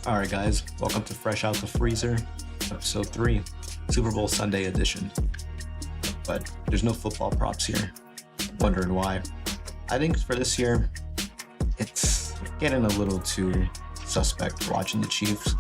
Alright guys, welcome to Fresh Out the Freezer, episode 3, Super Bowl Sunday edition. But there's no football props here. Wondering why? I think for this year, it's getting a little too suspect watching the Chiefs.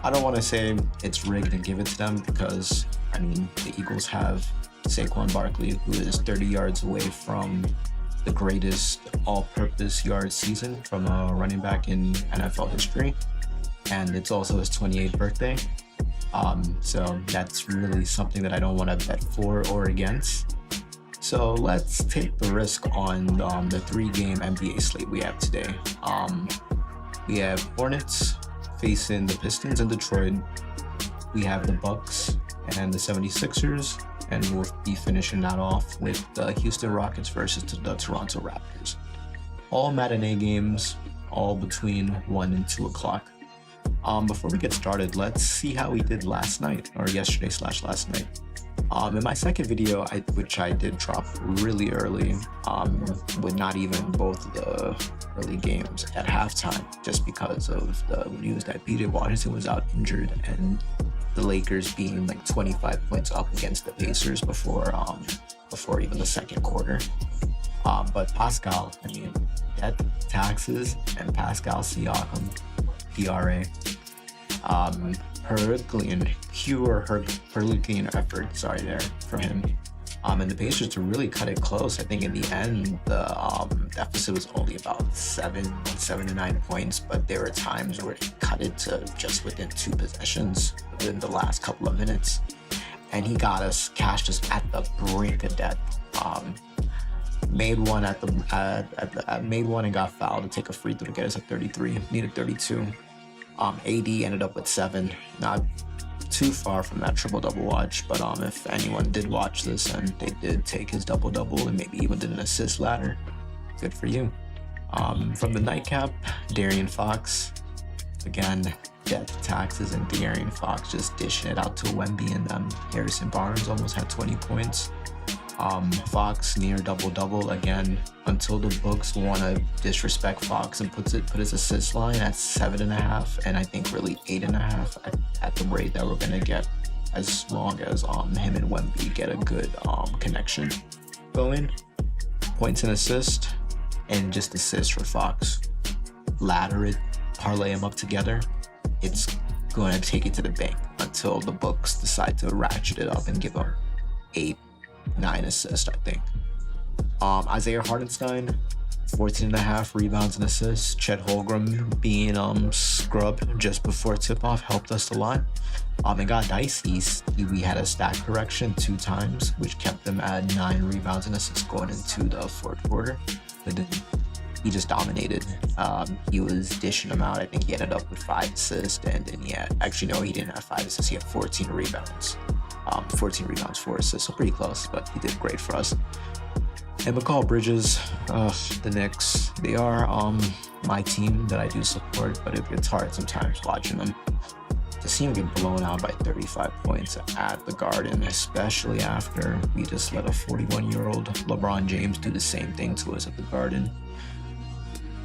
I don't want to say it's rigged and give it to them because, the Eagles have Saquon Barkley, who is 30 yards away from the greatest all-purpose yard season from a running back in NFL history. And it's also his 28th birthday. So that's really something that I don't want to bet for or against. So let's take the risk on the 3-game NBA slate we have today. We have Hornets facing the Pistons in Detroit. We have the Bucks and the 76ers. And we'll be finishing that off with the Houston Rockets versus the Toronto Raptors. All matinee games, all between 1 and 2 o'clock. Before we get started, let's see how we did last night, or yesterday/last night. In my second video, which I did drop really early, with not even both of the early games at halftime, just because of the news that P.J. Washington was out injured and the Lakers being like 25 points up against the Pacers before even the second quarter. But Pascal, death taxes and Pascal Siakam, PRA. Herculean effort, there from him. And the Pacers to really cut it close. I think in the end, the deficit was only about 7 to 9 points, but there were times where it cut it to just within 2 possessions within the last couple of minutes. And he cashed us at the brink of death. Made one and got fouled to take a free throw to get us at 33. Needed 32. AD ended up with 7. Not too far from that triple-double watch, but if anyone did watch this and they did take his double-double and maybe even did an assist ladder, good for you. From the nightcap, De'Aaron Fox, again, death taxes and De'Aaron Fox just dishing it out to Wemby, and Harrison Barnes almost had 20 points. Fox near double-double again, until the books want to disrespect Fox and put his assist line at 7.5, and I think really 8.5 at the rate that we're gonna get, as long as him and Wemby get a good connection going. Points and assist, and just assist for Fox. Ladder it, parlay them up together. It's going to take it to the bank until the books decide to ratchet it up and give him 8-9 assists, I think. Isaiah Hartenstein, 14.5 rebounds and assists. Chet Holmgren being scrubbed just before tip-off helped us a lot. It got dicey. We had a stat correction 2 times, which kept them at 9 rebounds and assists going into the fourth quarter. But then he just dominated. He was dishing them out. I think he ended up with 5 assists, and then he didn't have 5 assists. He had 14 rebounds. 14 rebounds, 4 assists, so pretty close, but he did great for us. And McCall Bridges, the Knicks, they are my team that I do support, but it's hard sometimes watching them. To see him get blown out by 35 points at the Garden, especially after we just let a 41-year-old LeBron James do the same thing to us at the Garden.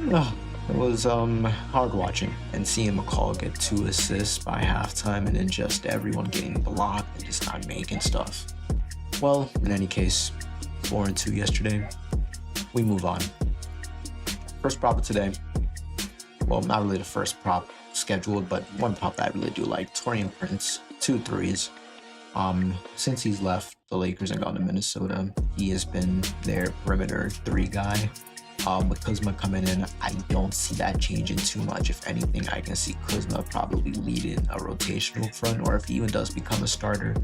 It was hard watching, and seeing McCall get 2 assists by halftime and then just everyone getting blocked and just not making stuff. Well, in any case, 4-2 yesterday. We move on. First prop of today. Well, not really the first prop scheduled, but one prop that I really do like. Taurean Prince, 2 threes. Since he's left the Lakers and gone to Minnesota, he has been their perimeter 3 guy. With Kuzma coming in, I don't see that changing too much. If anything, I can see Kuzma probably leading a rotational front, or if he even does become a starter,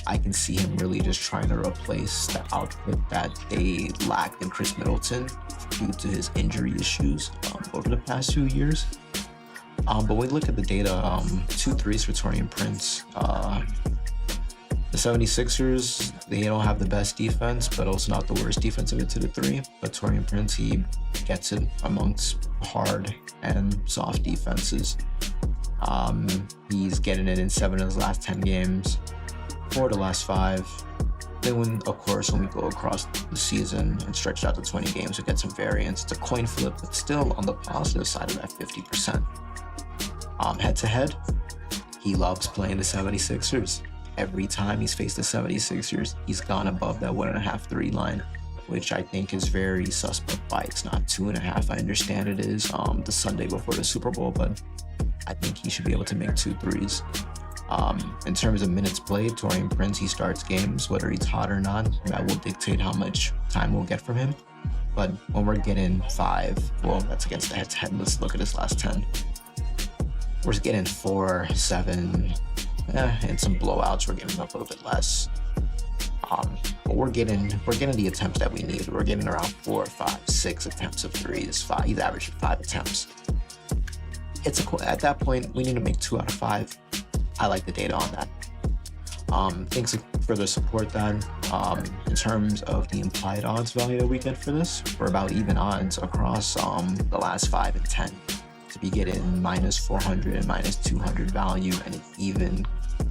I can see him really just trying to replace the output that they lacked in Chris Middleton due to his injury issues over the past 2 years. But when we look at the data, 2 threes for Taurean Prince. The 76ers, they don't have the best defense, but also not the worst defense of it to the 3. But Taurean Prince, he gets it amongst hard and soft defenses. He's getting it in 7 of his last 10 games, 4 of the last 5. Then when we go across the season and stretch it out to 20 games, we get some variance. It's a coin flip, but still on the positive side of that 50%. Head to head, he loves playing the 76ers. Every time he's faced the 76ers, he's gone above that 1.5-3 line, which I think is very suspect. Why it's not 2.5. I understand it is the Sunday before the Super Bowl, but I think he should be able to make 2 threes. In terms of minutes played, Taurean Prince, he starts games, whether he's hot or not. That will dictate how much time we'll get from him. But when we're getting 5, well, that's against the head-to-head. Let's look at his last 10. We're getting 4, 7, and some blowouts. We're getting a little bit less. But we're getting the attempts that we need. We're getting around 4, 5, 6 attempts of threes. He's averaging 5 attempts. At that point, we need to make 2 out of 5. I like the data on that. Things to further support that. In terms of the implied odds value that we get for this, we're about even odds across the last 5 and 10 to be getting -400 and -200 value, and even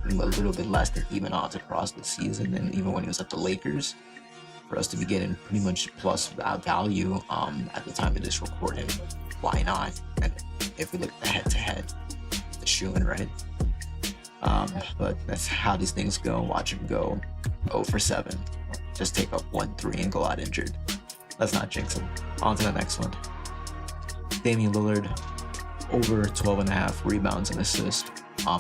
a little bit less than even odds across the season. And even when he was at the Lakers, for us to be getting pretty much plus value at the time of this recording, why not? And if we look at the head-to-head, the shooting, right? But that's how these things go. Watch him go 0 for 7. Just take up 1 3 and go out injured. Let's not jinx him. On to the next one. Damian Lillard, over 12.5 rebounds and assists.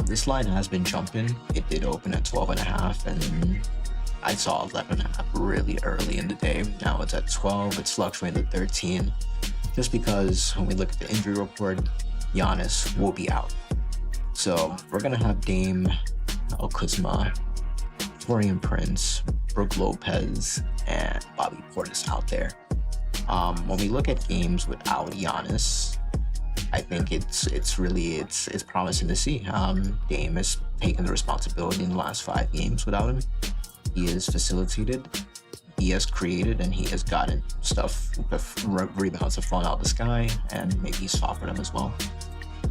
This line has been jumping. It did open at 12.5, and I saw 11.5 really early in the day. Now it's at 12. It's fluctuating to 13. Just because when we look at the injury report, Giannis will be out. So we're going to have Dame, Kuzma, Taurean Prince, Brook Lopez, and Bobby Portis out there. When we look at games without Giannis, I think it's promising to see. Dame has taken the responsibility in the last 5 games without him. He has facilitated, he has created, and he has gotten stuff. Rebounds have fallen out the sky, and maybe he's fought for them as well.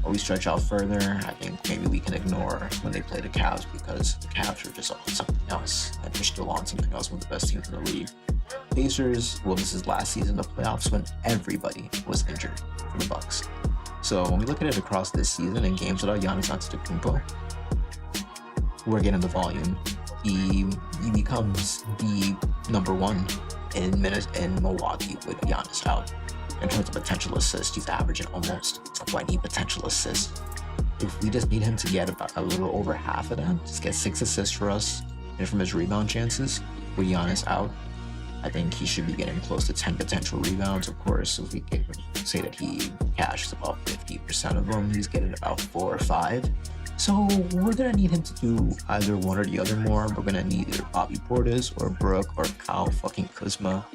Or we stretch out further, I think maybe we can ignore when they play the Cavs, because the Cavs are just on something else, and they're still on something else, one of the best teams in the league. Pacers, well, this is last season, the playoffs, when everybody was injured for the Bucks. So when we look at it across this season in games without Giannis Antetokounmpo, we're getting the volume. He becomes the number 1 in Milwaukee with Giannis out. In terms of potential assists, he's averaging almost 20 potential assists. If we just need him to get about a little over half of that, just get 6 assists for us, and from his rebound chances, with Giannis out, I think he should be getting close to 10 potential rebounds. Of course, if we can say that he cashes about 50% of them, he's getting about 4 or 5. So we're gonna need him to do either one or the other more. We're gonna need either Bobby Portis or Brook or Kyle fucking Kuzma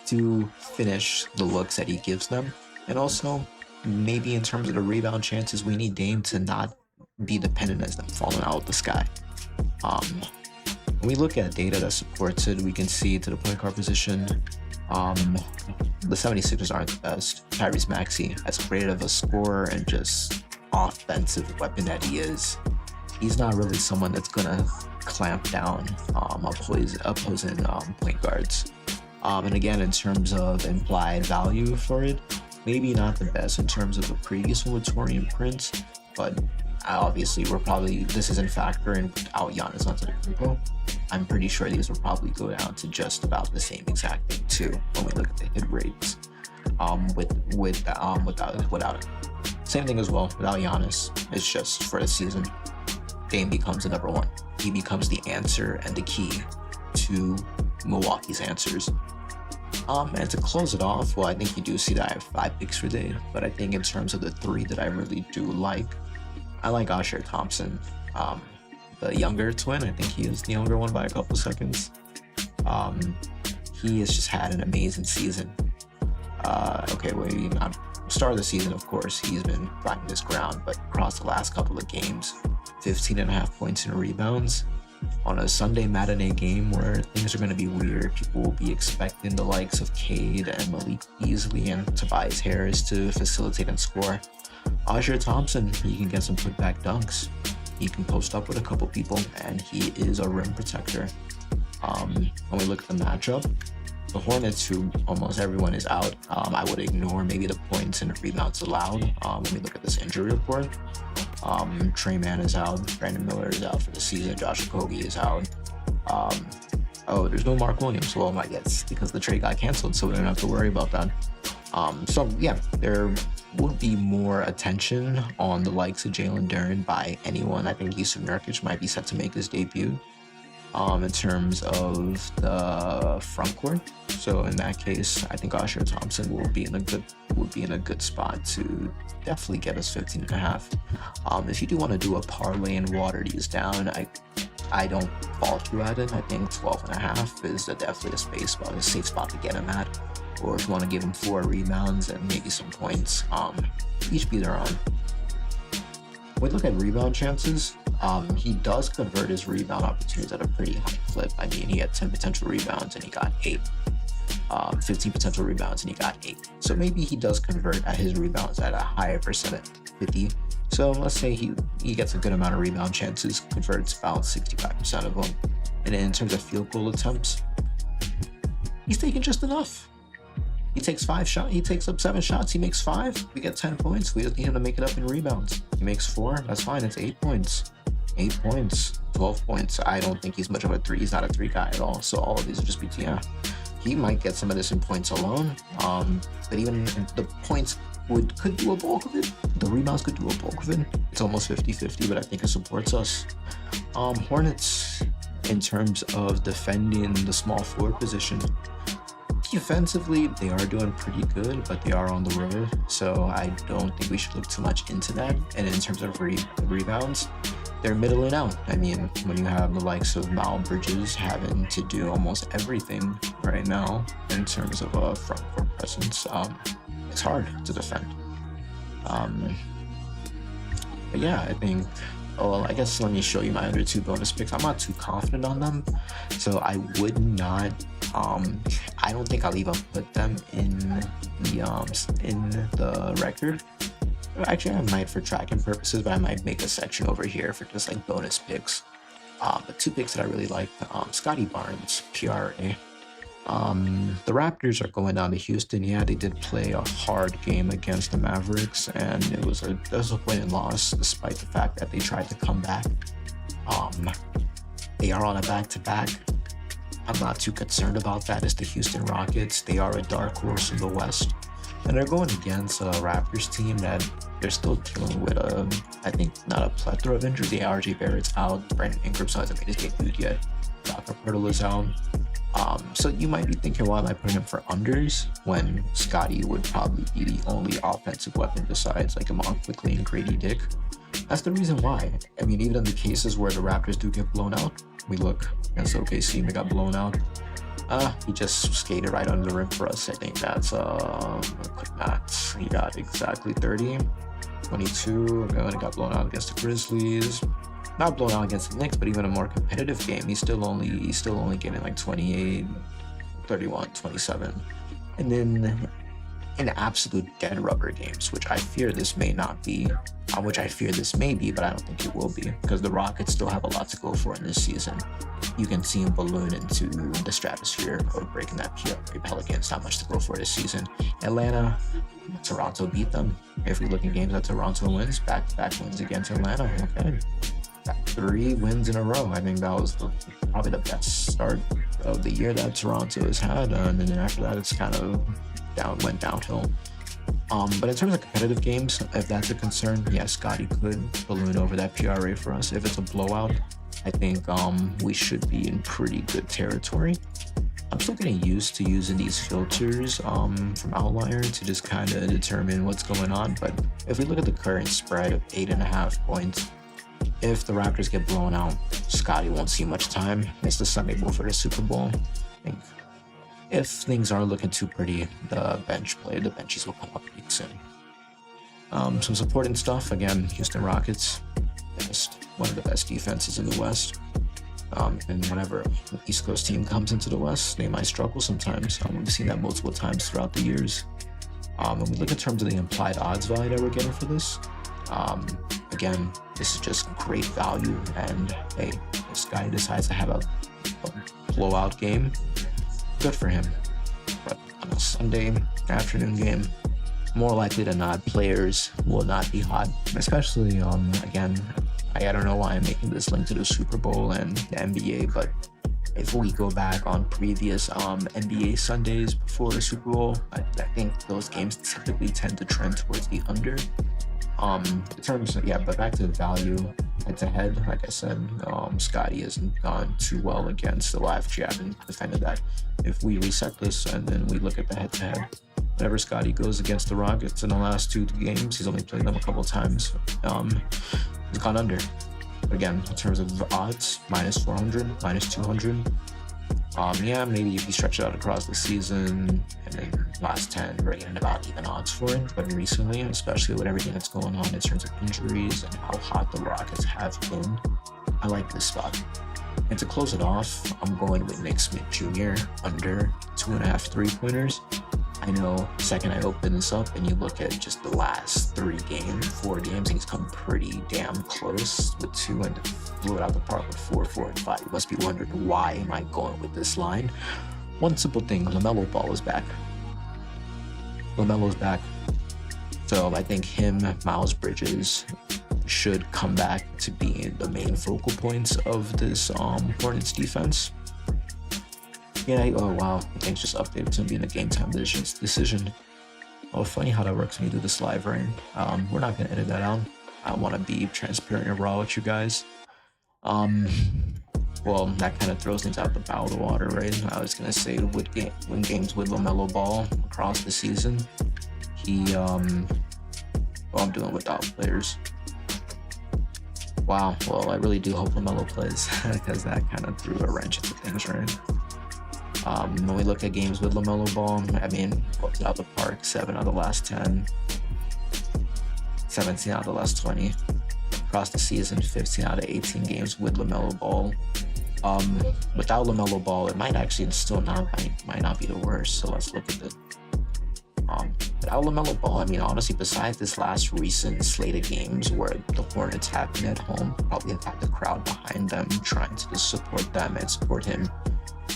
to finish the looks that he gives them. And also, maybe in terms of the rebound chances, we need Dame to not be dependent as them falling out of the sky. When we look at data that supports it, we can see to the point guard position, the 76ers aren't the best. Tyrese Maxey, as great of a scorer and just offensive weapon that he is, he's not really someone that's gonna clamp down opposing point guards. And again, in terms of implied value for it, maybe not the best in terms of the previous one with Taurean Prince, but obviously this isn't factoring without Giannis Antetokounmpo. I'm pretty sure these will probably go down to just about the same exact thing too when we look at the hit rates. Without it. Same thing as well without Giannis. It's just for the season, Dame becomes the number 1. He becomes the answer and the key to Milwaukee's answers. And to close it off, well, I think you do see that I have 5 picks for Dame, but I think in terms of the 3 that I really do like, I like Asher Thompson, the younger twin. I think he is the younger one by a couple seconds. He has just had an amazing season. Start of the season, of course, he's been finding his ground, but across the last couple of games, 15.5 points and rebounds. On a Sunday matinee game where things are going to be weird, people will be expecting the likes of Cade and Malik Beasley and Tobias Harris to facilitate and score. Asher Thompson, he can get some putback dunks. He can post up with a couple people, and he is a rim protector. When we look at the matchup, the Hornets, who almost everyone is out, I would ignore maybe the points and the rebounds allowed when we look at this injury report. Trey Mann is out. Brandon Miller is out for the season. Josh Okogie is out. Oh, there's no Mark Williams. Well, I guess because the trade got canceled, so we don't have to worry about that. So yeah, there would be more attention on the likes of Jalen Duren by anyone. I think Yusuf Nurkic might be set to make his debut in terms of the front court. So in that case, I think Osher Thompson will be in a good spot to definitely get us 15.5. If you do want to do a parlay and water these down, I don't fault you at it. I think 12.5 is definitely a safe spot to get him at. Or if you want to give him 4 rebounds and maybe some points, each be their own. When we look at rebound chances, he does convert his rebound opportunities at a pretty high clip. I mean, he had 10 potential rebounds and he got 8. 15 potential rebounds and he got 8. So maybe he does convert at his rebounds at a higher percentage, 50. So let's say he gets a good amount of rebound chances, converts about 65% of them. And then in terms of field goal attempts, he's taking just enough. He takes 5 shots. He takes up 7 shots. He makes 5. We get 10 points. We just need him to make it up in rebounds. He makes 4. That's fine. It's 8 points. 8 points. 12 points. I don't think he's much of a 3. He's not a 3 guy at all. So all of these will just be, yeah. He might get some of this in points alone. But even the points could do a bulk of it. The rebounds could do a bulk of it. It's almost 50-50, but I think it supports us. Hornets, in terms of defending the small forward position, defensively, they are doing pretty good, but they are on the road, so I don't think we should look too much into that. And in terms of rebounds, they're middling out. I mean, when you have the likes of Mal Bridges having to do almost everything right now in terms of a front court presence, it's hard to defend. But yeah, I think, well, I guess let me show you my other 2 bonus picks. I'm not too confident on them, so I would not. I don't think I'll even put them in the record. Actually, I might for tracking purposes, but I might make a section over here for just like bonus picks. But 2 picks that I really like: Scotty Barnes, PRA. The Raptors are going down to Houston. Yeah, they did play a hard game against the Mavericks, and it was a disappointing loss, despite the fact that they tried to come back. They are on a back-to-back. I'm not too concerned about that. It's the Houston Rockets. They are a dark horse in the West, and they're going against a Raptors team that they're still dealing with I think not a plethora of injuries. Yeah, RJ Barrett's out. Brandon Ingram's hasn't made his debut yet. Dr. Pirtle is out. So you might be thinking, why am I putting him for unders when Scotty would probably be the only offensive weapon besides like Amon Quickly and Grady Dick? That's the reason why. I mean, even in the cases where the Raptors do get blown out, we look against OKC, they got blown out. He just skated right under the rim for us. I think that's a quick math. He got exactly 30, 22. And he got blown out against the Grizzlies. Not blown out against the Knicks, but even a more competitive game, he's still only getting like 28, 31, 27. And then in absolute dead rubber games, which I fear this may be, but I don't think it will be, because the Rockets still have a lot to go for in this season. You can see him balloon into the stratosphere of breaking that Pelicans. Not much to go for this season. Atlanta, Toronto beat them. If we look at games that Toronto wins, back-to-back wins against Atlanta, okay. 3 wins in a row. I think that was probably the best start of the year that Toronto has had, and then after that it's kind of went downhill. But in terms of competitive games, if that's a concern, yes, Scotty could balloon over that PRA for us. If it's a blowout, I think we should be in pretty good territory. I'm still getting used to using these filters from Outlier to just kind of determine what's going on. But if we look at the current spread of 8.5 points, if the Raptors get blown out, Scotty won't see much time. It's the Sunday before the Super Bowl. I think if things aren't looking too pretty, the benchies will come up pretty soon. Some supporting stuff, again, Houston Rockets, one of the best defenses in the West. And whenever an East Coast team comes into the West, they might struggle sometimes. We've seen that multiple times throughout the years. When we look in terms of the implied odds value that we're getting for this, again, this is just great value, and hey, if this guy decides to have a blowout game, good for him. But on a Sunday afternoon game, more likely than not, players will not be hot, especially again, I don't know why I'm making this link to the Super Bowl and the NBA, but if we go back on previous NBA Sundays before the Super Bowl, I think those games typically tend to trend towards the under. In terms of, yeah, but back to the value head to head, like I said, Scotty hasn't gone too well against the live. Actually, I haven't defended that. If we reset this and then we look at the head to head, whenever Scotty goes against the Rockets in the last 2 games, he's only played them a couple times. He's gone under. Again, in terms of odds, minus 400, minus 200. Yeah, maybe if you stretch it out across the season and then last 10, we're getting about even odds for it. But recently, especially with everything that's going on in terms of injuries and how hot the Rockets have been, I like this spot. And to close it off, I'm going with Nick Smith Jr. under 2.5 3-pointers. I know, second I open this up and you look at just the last 4 games, and he's come pretty damn close with 2 and blew it out the park with 4, 4, and 5. You must be wondering, why am I going with this line? One simple thing, LaMelo Ball is back. LaMelo's back. So I think him, Miles Bridges, should come back to being the main focal points of this Hornets defense. Yeah, oh wow, things just updated to be in a game time decision. Oh, funny how that works when you do this live, right? We're not gonna edit that out. I want to be transparent and raw with you guys. Well, that kind of throws things out the bow of the water, right? I was gonna say win games with LaMelo Ball across the season. I'm doing without players. Wow, well, I really do hope LaMelo plays because that kind of threw a wrench into things, right? When we look at games with LaMelo Ball, I mean, out of the park, 7 out of the last 10, 17 out of the last 20. Across the season, 15 out of 18 games with LaMelo Ball. Without LaMelo Ball, it might actually might not be the worst. So let's look at it. Without LaMelo Ball, I mean, honestly, besides this last recent slate of games where the Hornets have been at home, probably have had the crowd behind them trying to support them and support him,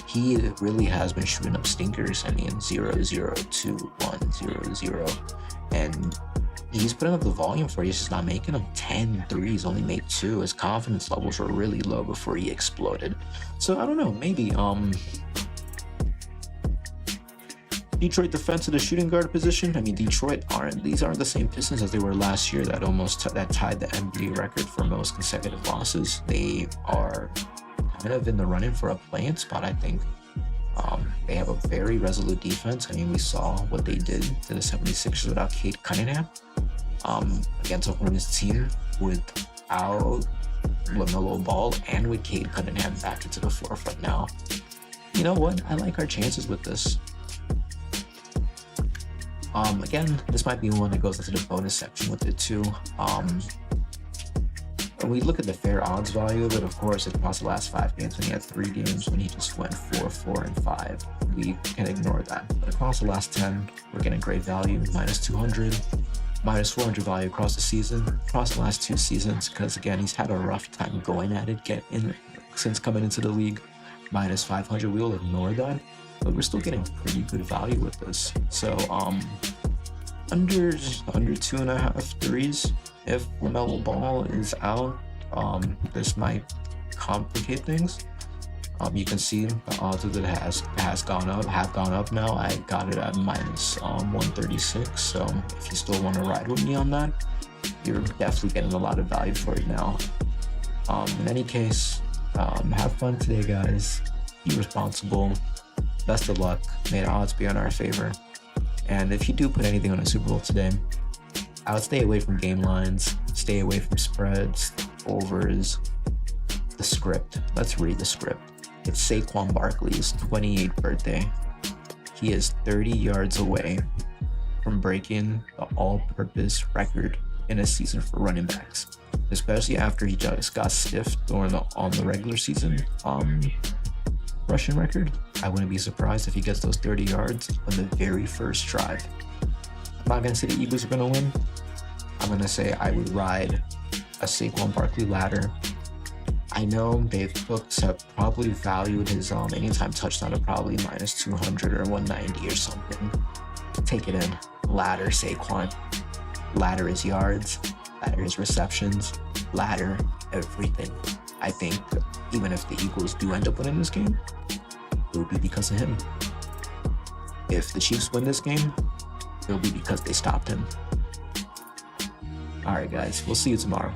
he really has been shooting up stinkers. I mean, 0, 0, 2, 1, 0, 0. And he's putting up the volume for you, he's just not making them. 10 threes, only made 2. His confidence levels were really low before he exploded. So I don't know, maybe Detroit defense to the shooting guard position. I mean, these aren't the same Pistons as they were last year that tied the NBA record for most consecutive losses. They are kind of in the running for a play-in spot, I think. They have a very resolute defense. I mean, we saw what they did to the 76ers without Cade Cunningham against a Hornets team without LaMelo Ball and with Cade Cunningham back into the forefront now. You know what? I like our chances with this. Again, this might be one that goes into the bonus section with it too. When we look at the fair odds value of it, of course, across the last 5 games, when he had 3 games when he just went 4, 4, and 5, we can ignore that. But across the last 10, we're getting great value, minus 200, minus 400 value across the season, across the last 2 seasons, because again, he's had a rough time going at it, since coming into the league, minus 500. We'll ignore that, but we're still getting pretty good value with this. So, under 2.5 threes. If LaMelo Ball is out, this might complicate things. You can see the odds of it have gone up now. I got it at minus 136. So if you still want to ride with me on that, you're definitely getting a lot of value for it now. In any case, have fun today, guys. Be responsible. Best of luck. May the odds be in our favor. And if you do put anything on a Super Bowl today, I would stay away from game lines, stay away from spreads, overs, the script. Let's read the script. It's Saquon Barkley's 28th birthday. He is 30 yards away from breaking the all-purpose record in a season for running backs, especially after he just got stiffed on the regular season rushing record. I wouldn't be surprised if he gets those 30 yards on the very first drive. I'm not going to say the Eagles are going to win. I'm going to say I would ride a Saquon Barkley ladder. I know books have probably valued his anytime touchdown at probably minus 200 or 190 or something. Take it in. Ladder Saquon. Ladder his yards. Ladder his receptions. Ladder everything. I think even if the Eagles do end up winning this game, it will be because of him. If the Chiefs win this game, it'll be because they stopped him. All right, guys, we'll see you tomorrow.